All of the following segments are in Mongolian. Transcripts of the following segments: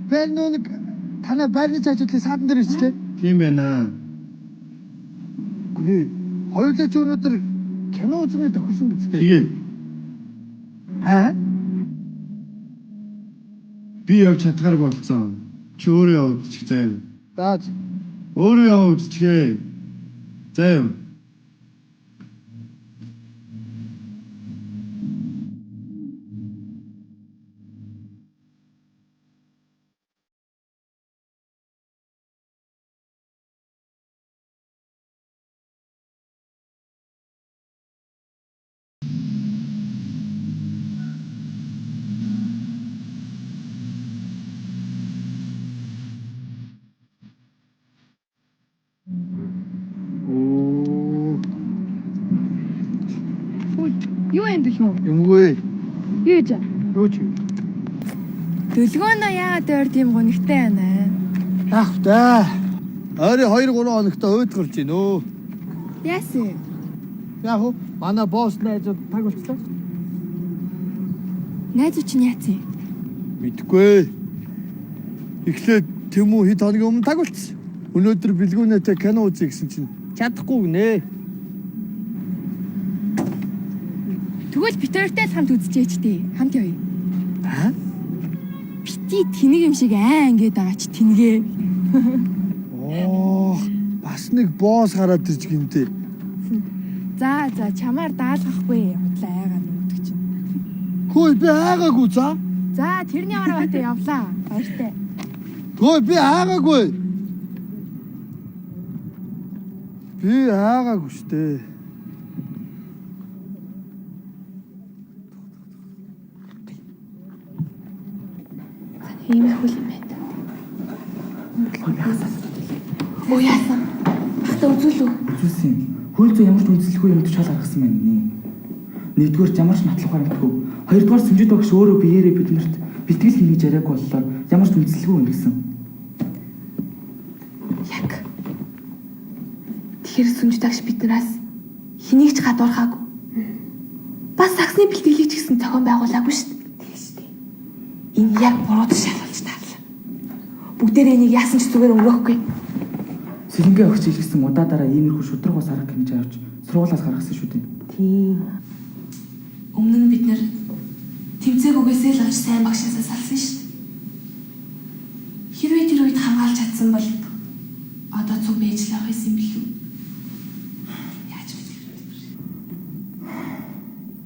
Бэр нэг танай байрны цаашдлыг саадан дээр ирчлээ. Тийм байна. Гүй. Хоёулаа ч өнөөдөр кино үзмээр тохирсон биз дээ. Тэгээ. Аа? Би явж чадгаар болцсон. Чи өөрөө явчих заяа. Зааж. Өөрөө явчихээ. Заяа. Юу юм бэ юм? Юмгүй. Юу гэж? Юу ч. Дөлгөөнөө яагаад өөр тийм гонигтай байна? Ах та. Ойрын 2-3 хоногт өөд гарч ийн өө. Яасан? Яг уу манай босс найзууд таг болчихлоо. Найзууд чинь яатсан? Мэдгүй. Эхлээд Тэмүүхэд хоногийн өмнө таг болчихсон. Өнөөдөр бэлгүүнээтэй кино үзье гэсэн чинь чадахгүй гинэ. Тэгвэл Питертэй л хамт үзчихээч тий. Хамт явъя. Аа? Бити тэнэг юм шиг ингээд байгаа ч тэнгээ. Оо, бас нэг босс гараад ирж гинтэй. За чамаар даалгахгүй хутлаа айгаад өгдөг чинь. Хөөе би аагаагүй за. За тэрний ороо батаа явлаа. Баяртай. Хөөе би аагаагүй. Би аагаагүй штэ. Иймэрхүү юм байна. Оо яасан? Хата үзүүлүү. Үзүүлсэн. Хууль зүйн ямар ч үндэслэхгүй юм чал гаргасан байна нэ. Нэгдүгээр ямар ч матлах баримтгүй. Хоёрдугаар сүнжид багш өөрөө биеэрээ биднэрт бэлтгэл хийнэ гэж яриаг боллоо. Ямар ч үндэслэхгүй юм гэсэн. Яг. Тэгэхээр сүнж дагш биднээс хэнийг ч гадуурхаагүй. Бас саксны бэлтгэлийг ч гэсэн зохион байгуулаагүй шүү дээ. Тийм шүү дээ. Энэ яг буруу шалгалж таарлаа. Бүгдээрээ энийг яасан ч зүгээр өнгөрөхгүй. Сэлэнгээ өгч илгэсэн удаа дараа иймэрхүү шудраг бас арга хэмжээ авч сургуулиас гаргасан шүү дээ. Тийм. Өмнө нь бид нэр тэмцээгүйгээсээ л олж сайн багшаасаа салсан шүү дээ. Хэрвээ тэр үед хамгаалж чадсан бол одоо цуг бийж л авах юм билүү? Яаж мэдэрдэг.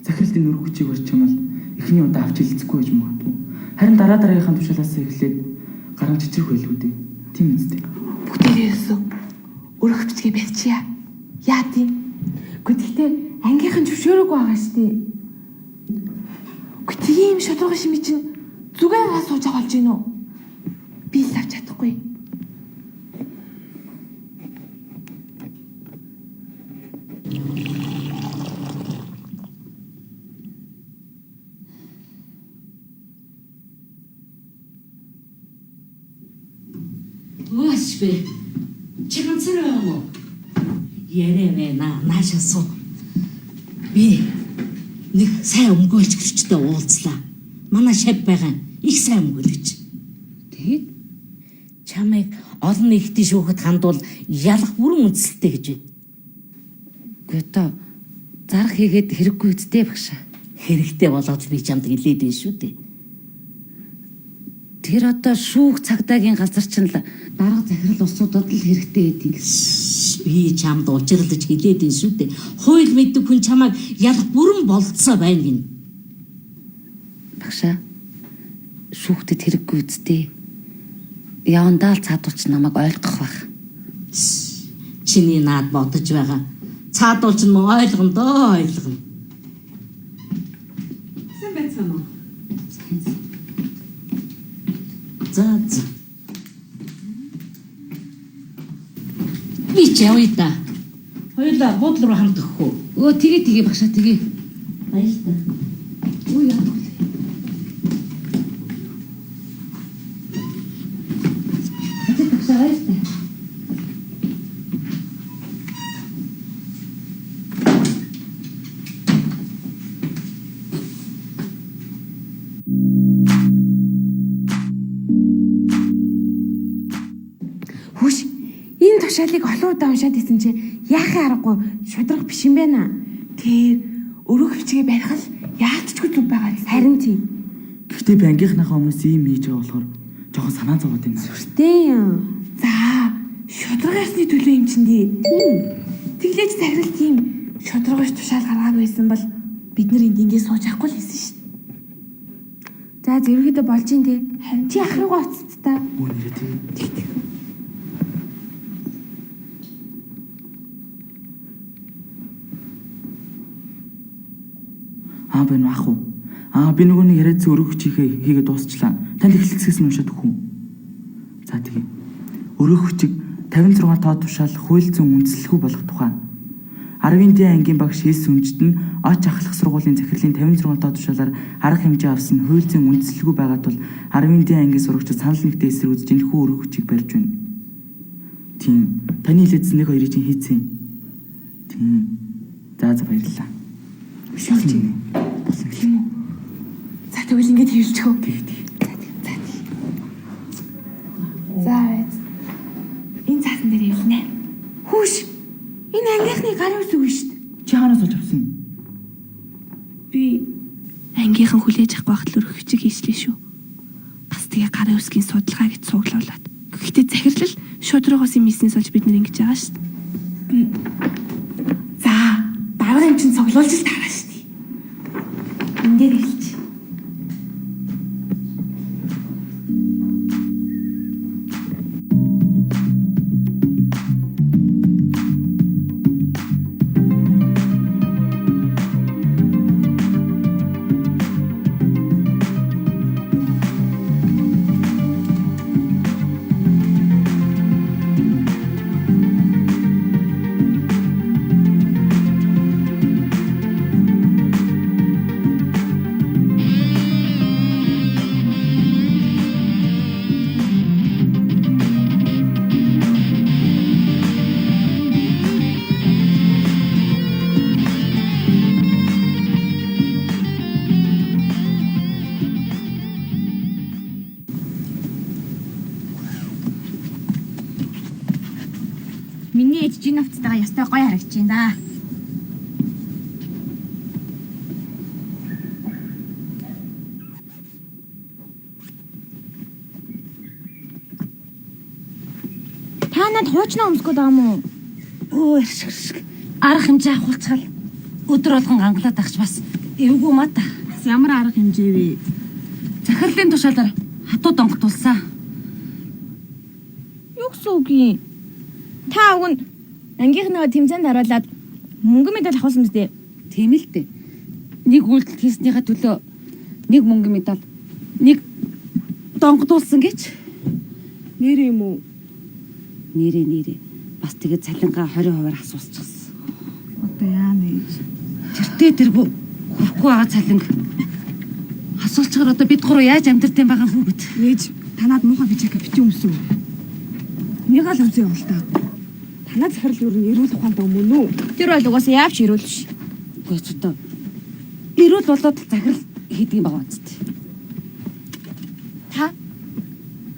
Захиралд энэ өргөчийг барьж чамал эхний удаа авч хэлцэхгүй гэж магадгүй. Харин дараагийнхаа тушаалаас эхлээд гаран чичрэх байлгүй дээ. Тийм үстэй. Бүгдээрээ өсөв. Өрөх бичгээ барьчихъя. Яа тийм? Гэхдээ ангийнхан зөвшөөрөөгүй байгаа шүү дээ. Гэхдээ ийм шударга шими чинь зүгэн гас сууж байгаа болж гинөө. Би л авч чадахгүй. Өөш би. Чи ганцаар юм уу? Ярэ наашаа суу. Би нэг сайн өмгөөлчгчтэй уулзлаа. Манай шав байгаа их сайн өмгөөлөгч. Тэгээд чамайг олон нэгтийн шүүхэд хандвал ялах бүрэн үндэслэлтэй гэж байна. Гото зарах хийгээд хэрэггүй үсттэй багшаа. Хэрэгтэй болоод би чамд хэлээд байна шүү дээ. Тэр одоо шүүх цагдаагийн газар чинь л дарга захирал усуудад л хэрэгтэй гэдэг. Би чамд учирлаж хэлээд байна шүү дээ. Хууль мэддэг хүн чамайг ялах бүрэн болцоо байна гин. Багшаа шүүхтэд хэрэггүй үсттэй. Явандаа л цаадуулч намайг ойлгох байх. Чиний наад бодож байгаа. Цаадуулч нь ойлгоно доо ойлгоно. Сэн байцгаана уу? За. Би ч явъя да. Хоёулаа буудлын руу хамт өгөх үү? Өө тэгээ багшаа тэгээ. Баярлалаа. Өө яах вэ? Багшаа баярлалаа. тушаалыг олон удаа уншаад исэн чи яахын аргагүй шудрах биш юм байна. Тэр өрөө хөвчгээ барих л яалтчгүй зүг байгаа. Харин тийм. Гэхдээ би ангийнхнахаа хүмүүс ийм хийж байгаа болохоор жоохон санаа зовоод байна. Сүртэй юм. За, шудрагасны төлөө юм чинь дээ. Тэглэж захирал тийм шудрагаш тушаал гаргаагүй байсан бол бид нар энд ингэ сууж авахгүй л байсан шүү дээ. За, зэрвэрэдэ болж ин дээ. Чи ах руугаа уцт та. Өө нэрээ тийм. Бэн ах уу. Би нөгөө нэг яриад өрөөх чихээ хийгээ дуусчлаа. Танд эхлэлцгээс нь уншаад өгөх үү? За тэгээ. Өрөөх хүчиг 56 тоо тушаал хууль зүйн үндэслэхүй болох тухай. 10-ын ангийн багш С сүнжид нь оч ахлах сургуулийн захирлын 56 тоо тушаалаар арга хэмжээ авсан хууль зүйн үндэслэхүй байгаа тул 10-ын ангийн сурагчид санал нэгтээ эсрэг үзэж энэхүү өрөөх хүчиг барьж байна. Тийм. Таны хэлээдсэн нэг хоёрыг чинь хийцэн. Тийм. За баярлалаа. Шилж байна. Тийм үү. За тэгвэл ингэж хэлчихв. За. Энэ цаасан дээр явна. Хүүш. Энэ ангийнхны гарын ус үгүй шүү дээ. Чи хаанаас олж авсан юм? Би ангийнхан хүлээж авах байхад л өрөх хүчиг хийслээ шүү. Бас тэгээ гарын усгийн судалгаа гэж цуглуулад. Гэхдээ захирлал шудрагаас юм хийснээс олж бид нэр ингэж байгаа шүү дээ. За, дараагийн юм чинь цуглуулж л таараа шүү дээ. Энд дээр хэлчих. Миний ээж жин авцтайгаа ястай гоё харагч юм да. Та надад хуучнаа өмсгөө даа мó. Өө иршгэршг. Арга хэмжээ авахулцгал өдөр болгон англаад ахч бас эвгүй мат. Ямар арга хэмжээ вэ? Захирлын тушаалаар хатуу донготулсан. Юу гэсэн үг юм? Та уг нь ангийнхныгаа тэмцээнд харуулад мөнгө медаль авахсан мэт дээ. Тийм л дээ. Нэг үйлдэл хийснийхаа төлөө нэг мөнгө медаль, нэг донготулсан гэж. Нэр юм уу? Нэрээ. Бас тэгээд цалингаа 20% асуусчихсан. Одоо яана гэж. Тэртээ тэргүй хүрхгүй байгаа цалинг асуулчгаар одоо бид гурав яаж амьдрт юм байгаа юм бэ? Ээж танад муухай бичиг бичиж өмсөв. Нэг л өмсөө юм л та. Танад захирал юу н эрүүл ухаантай өмнө үү? Тэр бол угаасаа яавч эрүүл биш. Үгүй ч одоо эрүүл болоод захирал хийдэг юм байгаа үст. Та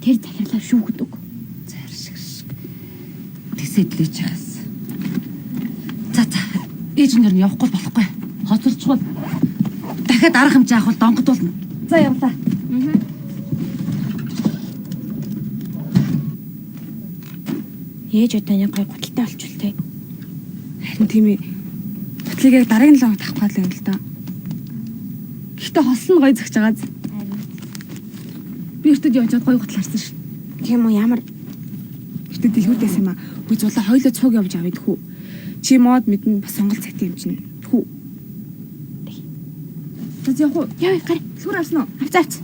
тэр захирлаа шүүгдэг. Заршгэршг. Тэсэдлэж байгаас. За ээж нэр нь явахгүй болохгүй. Хоцорчвол дахиад арга хэмжээ авах бол донгодуулна. За явлаа. Ээж одоо нэг гой гуталтай болчихвол тэ. Харин тийм ээ. Гутлыг яг дараагийн 7 хоногт авах гал юм л да. Гэхдээ хослон гой зөгч байгааз. Би өртөд явжгаад гой гутлаарсан ш. Тийм үү ямар өртөд дэлгүүрдээс юм аа. Үгүй зулаа хойлоо цуг явж авъя дөхүү. Чи мод мэднэ бас сонголт цайтай юм чинь. Дөхүү. За яг уу яа гар дэлгүүр авсан уу? Авцаац.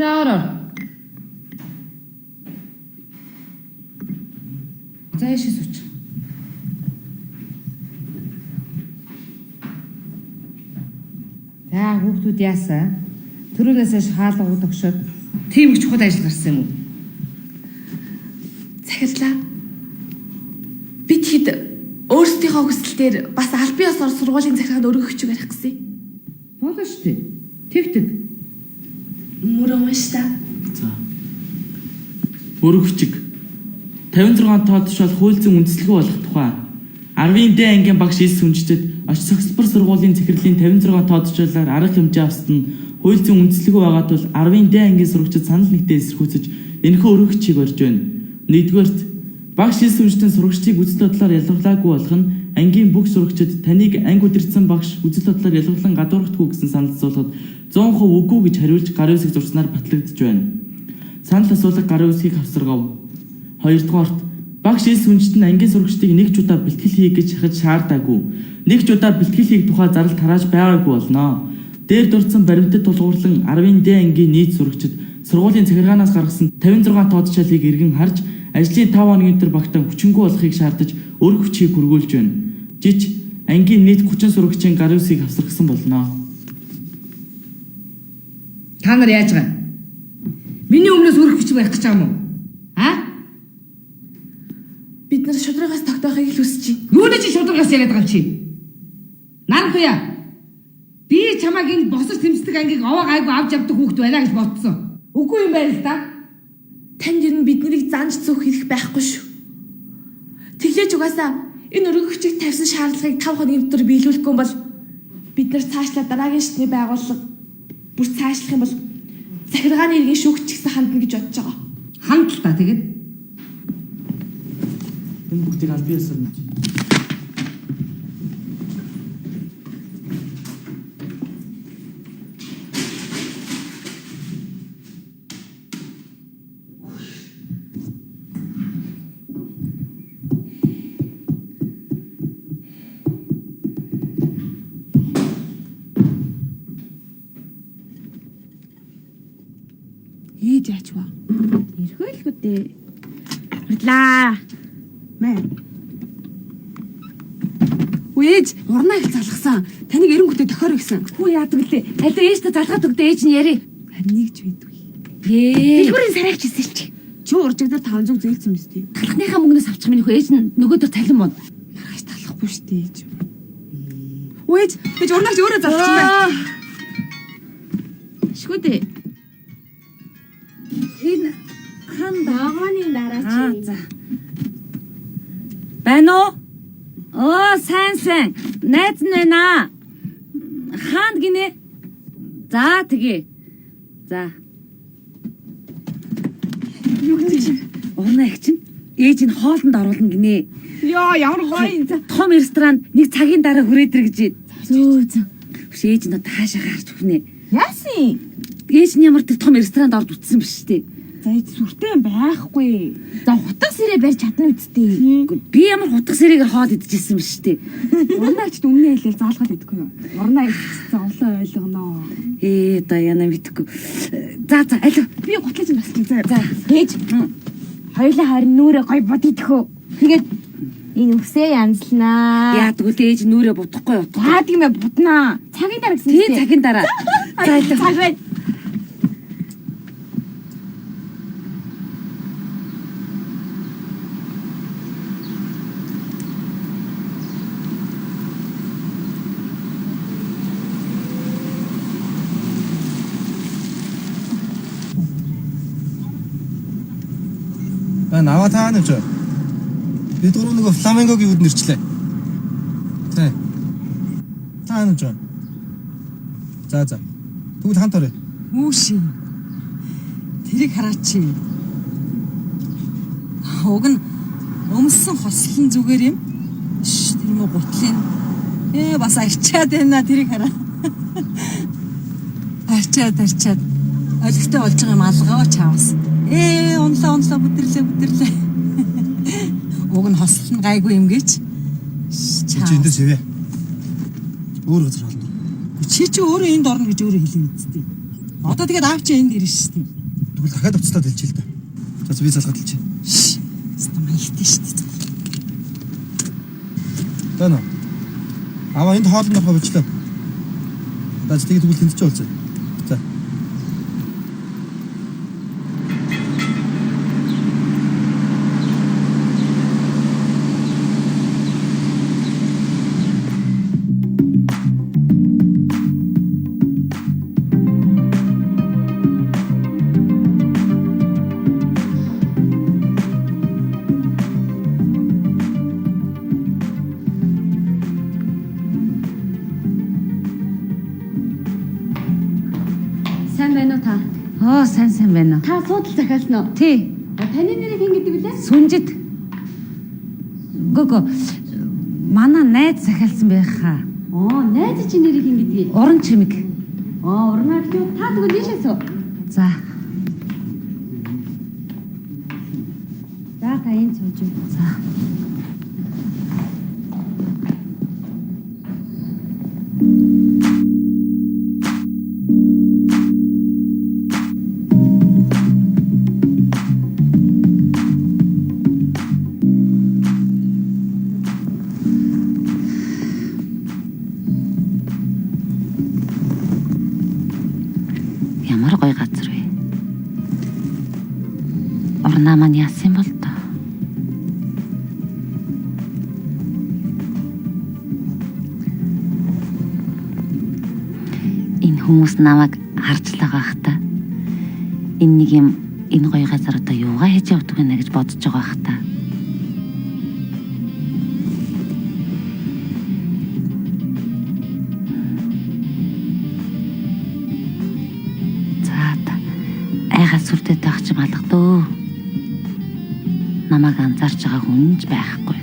За ороо. За яшээ сууч. За хүүхдүүд яасан? Төрөөнөөс хаалга удагшаад тийм их чухал ажил гарсан юм уу? Захирлаа. Бид хэд өөрсдийнхөө хүсэлтээр бас аль бие осоор сургуулийн захиргаанд өргөх хүчиг барих гэсэн. Болно шүү дээ. Тэгтэг. Мөрөн уншта. За. Өргөчг 56 тоо тушаал хуульцэн үндэслэгүй болох тухай 10-ын Д ангийн багш ис сүнжтэд очиж саксбар сургуулийн захирлын 56 тоо тушаалаар арга хэмжээ авсад нь хуульцэн үндэслэгүй байгаа тул 10-ын Д ангийн сурагчид санал нэгтээ эсэргүүцэж энэхүү өргөчгийг барьж байна. Нэгдүгээрт багш ис сүнжтэн сурагчдыг үзэл бодлоор ялгарлаагүй болох нь ангийн бүх сурагчид таныг анги удирдсан багш үзэл бодлоор ялгарлан гадуурхдаггүй гэсэн санал асуулахад 100% үгүй гэж хариулж гарын үсэг зурснаар батлагдж байна. Санал асуулга гарын үсгийг авсаргав. Хоёрдугаарт багш ил сүнжит нь ангийн сурагчдыг нэг ч удаа бэлтгэл хий гэж хахиж шаардаагүй. Нэг ч удаа бэлтгэл хийх тухай зарлал тарааж байгаагүй болно. Дээр дурдсан баримтад тулгуурлан 10-ын Д ангийн нийт сурагчид сургуулийн захиргаанаас гаргасан 56 тоодчлалыг эргэн харж ажлын 5 хоногийн дотор багтаан хүчингүй болохыг шаардаж өр хүчийг хөргүүлж байна. Жиж ангийн нийт 30 сурагчийн гарын үсгийг авсаргасан болно. Та нар яаж байгаа? Миний өмнөөс өрөх хүчиг барих гэж байгаа юм уу? Бид нар шудрагаас тогтоохыг л хүсэж байна. Юуны чи шудрагаас яриад байгаа чи? Наранхуя. Би чамайг энэ босож тэмцдэг ангийг овоо гайгүй авч явдаг хүүхд байна гэж бодсон. Үгүй юм байна л да. Танд ер нь биднийг занж зөөх хэрэг байхгүй шүү. Тэглэж угаасаа энэ өргөх хүчийг тавьсан шаардлагыг 5 хоногийн дотор биелүүлэхгүй юм бол бид нар цаашлаа дараагийн шатны байгууллага бүр цаашлах юм бол захиргааны иргэн шүүгч гэсэн хандна гэж бодож байгаа. Хандлаа тэгээд. Энэ бүгдийг аль биесээр нь. Ээж яачваа. Ирхэлгүй дээ. Худлаа. Мэ. Үеж урнаа их залгасан. Таныг эренгүүтээ тохиороо гэсэн. Хүү яадаг лээ. Аль ээжтэй залгаад өгдөө ээж нь яри. Харин нэг ч байдгүй. Дэлгүүрийн сарайч хийсэн чи. Чи уржигдэр 500 зээлсэн мэт тий. Талхныхаа мөнгнөөс авчих минь хөө ээж нь нөгөөдөр талин мод. Маргааш талахгүй шүү дээ ээж. Үеж ээж урнаач өөрөө залгасан байна. Шгүй дээ. Энэ хан даганы дараа чи. За. Байна уу? Оо, сайн. Найз нь байна. Хаанд гинэ. За, тэгээ. За. Юу гэж? Урнаа их чинь ээж нь хоолнд оруулна гинэ. Яа, ямар гоё. Том ресторан нэг цагийн дараа хүрээдэр гэж. Зөө. Ээж нь таашаа гарч өгнө. Яасан? Ээж нь ямар тэр том ресторанд орж утсан биш үү? За ээж сүртэй байхгүй. За хутга сэрээ барьж чадна үсттэй. Би ямар хутга сэрэгээр хоол идчихсэн биш үү? Урнаагч үнэн хэлээл заалгаад идэггүй юу? Урнаа идчихсэн олон ойлгоноо. Да яна мэдхгүй. За аль би готлож насчих. За ээж. Хоёулаа харин нүрээ гой бод идэхөө. Тэгээд энэ үсээ янзлнаа. Яадаг үл ээж нүрээ будахгүй юу? Яадаг юм бэ буднаа. Цагийн дараа гэсэн. Тий цагийн дараа. За илүү. Цаг бай. Наваа таана ч. Би дөрөв нэг фламингогийн үд нэрчлээ. Тэ. Таана ч. За. Тэгвэл хамт орё. Үүши. Тэрийг хараач. Уг нь өмссөн хослон зүгээр юм. Тэр мө гутлын. Бас арчаад байна тэрийг хараа. Арчаад. Олигтой болж байгаа юм алгаач аваас. Унлаа бүдэрлээ. Уг нь хослон гайгүй юм гэж. Чи энэ дэвэ. Өөр газар болно. Чи өөрөө энд орно гэж өөрөө хэлээ үсттэй. Одоо тэгээд аав чи энд ирнэ шүү дээ. Тэгвэл дахиад уцтаад хэлчихэ л да. За би залгаад хэлчихэ. Стамайхтэй шүү дээ. Тано. Аваа энд хоолнд орох болчихлоо. Даж тэгээд тэгвэл тэнд ч болцоо. За. Сайн байна уу та? Сайн байна уу? Та суудал захиалсан уу? Тий. Таны нэрийг хэн гэдэг вүлээ? Сүнжид. Гого. Манай найз захиалсан байх хаа. Найз чи нэрийг хэн гэдгийг? Уран чимэг. Урнаа юу? Та тэгвэл ийшээс үү? За. За та энэ сууж. За. Ямар гоё газар вэ? Орнаа маань яасан бол тоо. Энэ хүмүүс намайг харж л байгаа хта. Энэ нэг юм энэ гоё газар одоо юугаа хийж явдаг вэ гэж бодож байгаа хта. Айгаас сүрдээ таах чим алгадөө. Намайг анзаарч байгаа хүн ч байхгүй.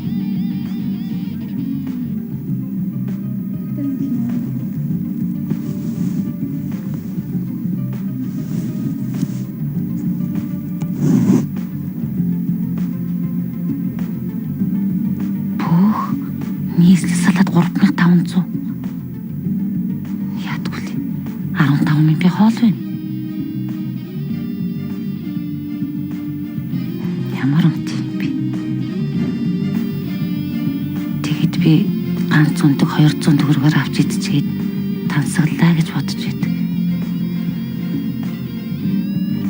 Пүүх, нийслэл салаад 3500. Яадгүй ли? 15,000 хоол байна. Ямар юм бэ? Тэгэд би ганц өндөг 200 төгрөгөөр авч идчихээд тансаглаа гэж бодож байдаг.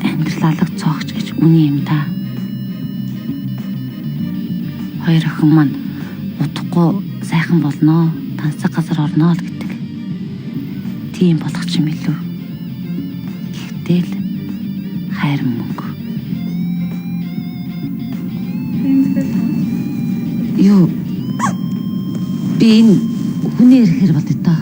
Амьдрал алга цоогч гэж үний юм да. Хоёр охин маань удахгүй сайхан болноо, тансаг газар орноо л гэдэг. Тийм болох ч юм илүү. Гэтэл хайр мөнгө. Юу? Би энэ хүний ирэхээр болд тоо.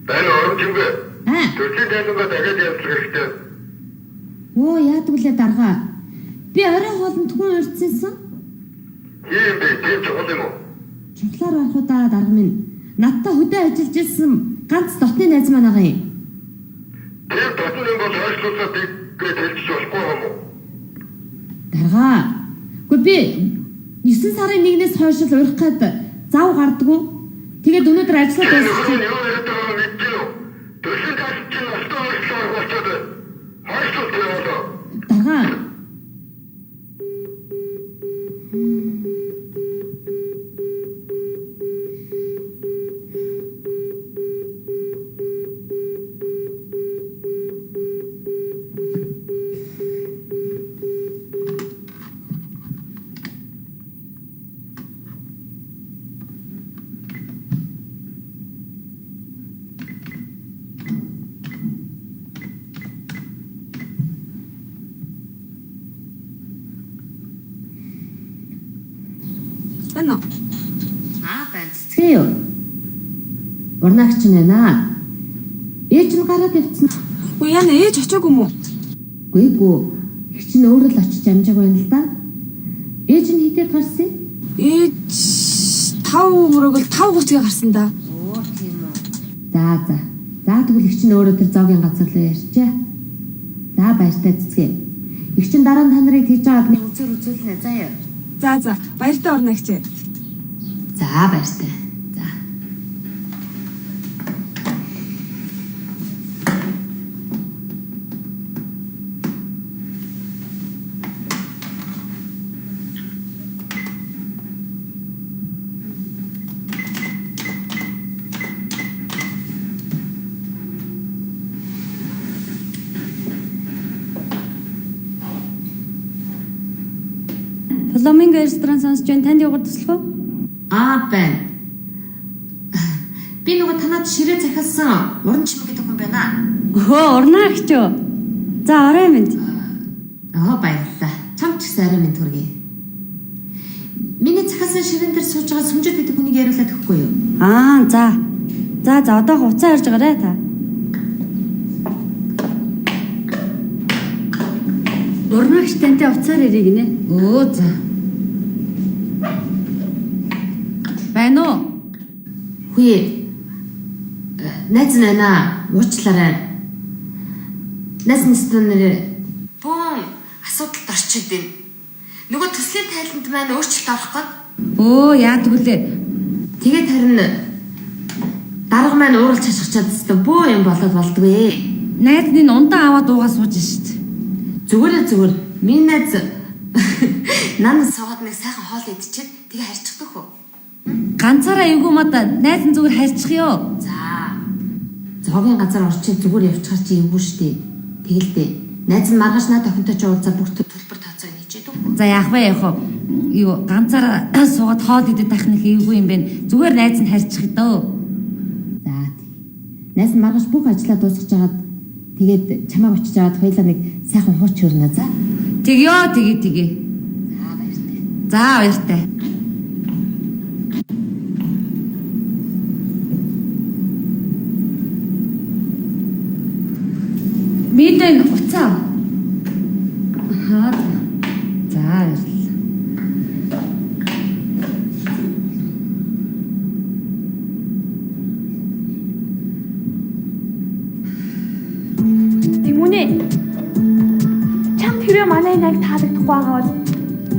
Байна орон чимгээ. Төрлийн тайлбараа дахиад явуулах хэрэгтэй. Яадаг үлээ даргаа. Би орой хоолнд хүн урьдсансан. Тийм бэ, тийм чухал юм уу? Чухлаар байх удаа дарга минь. Надтай хөдөө ажиллаж ирсэн Ганц дотны найз маань байгаа юм. Тэр дотны юм бол хойшлуулаад би хэлж болохгүй юм уу? Дарга. Гэхдээ би 9 сарын 1-ээс хойш л урих гээд зав гардггүй. Тэгээд өнөөдөр ажлаа дуусгах. Юу яриад байгаа юм бэ? Төсөл гаш чинь остоо орчлоор болчиход хойшлуулт яваа. Дарга. Байна уу? Байна. Цэцгээ юу? Урнаагч нь байна. Ээж нь гараад явцсан. Үгүй яна ээж очоогүй юм уу? Үгүй. Их чинь өөрөө л очиж амжааг байна л да. Ээж нь хитэд гарсан? Ээж 5 мөрөг л 5:30-г гарсан да. Оо тийм үү. За. За тэгвэл их чинь өөрөө тэр зоогийн газар руу ярьчаа. За баяртай цэцгээ. Их чинь дараа нь та нарыг тэгж байгааг нэг үзүүлнэ. Заяа. За баяртай урнагч. За баяртай. За. Фламинго ресторан сонсч байна. Танд яваад туслах уу? Байна. Би нөгөө танад ширээ захиалсан уран чимэг гэдэг хүн байна. Урнаагч юу? За орой минь. Баярлалаа. Чамч гэсэн арай минь төргий. Миний захиалсан ширээн дээр сууж байгаа сүмжүүд гэдэг хүнийг яриулаад өгөхгүй юу? За одоо хуцаа харж байгаарай та. Урнаагч тантай уцаар ирэй гинэ. За. Байна уу? Хүй. Найз нана уучлаарай. Найз нэстэнэр бом асуудалд орчод байна. Нөгөө төслийн тайланд маань өөрчлөлт авах гээд. Яадаг үлээ. Тэгээд харин дарга маань ууралж хашгичаад өстө бөө юм болоод болдгоо. Найз нь ундаа аваад уугаа сууж шít. Зүгээр. Миний найз нан суугаад нэг сайхан хоол идчихэд тэгээ харьцдаг хөө. Ганцаараа эвгүй мад найз нь зүгээр хайрчих ёо. За. Зоогийн газар орчих зүгээр явчихар чи эвгүй штэ. Тэгэлдээ. Найз нь маргааш наад охинтой ч уулзаад бүх төлбөр тооцоо хийчихэд үү? За яах вэ? Юу ганцаараа суугаад хоол идэх тах нэг эвгүй юм бэ. Зүгээр найз нь хайрчих дөө. За. Найз нь маргааш бүх ажлаа дуусгаж агаад тэгээд чамайг очиж аваад хоёлаа нэг сайхан хууч хөрнө за. Тэгээ. За баяртай. Мэдэн уцаа. За баярлалаа. Тэмүүнэ. Чамд хэрвээ манай найг таалагдахгүй байгаа бол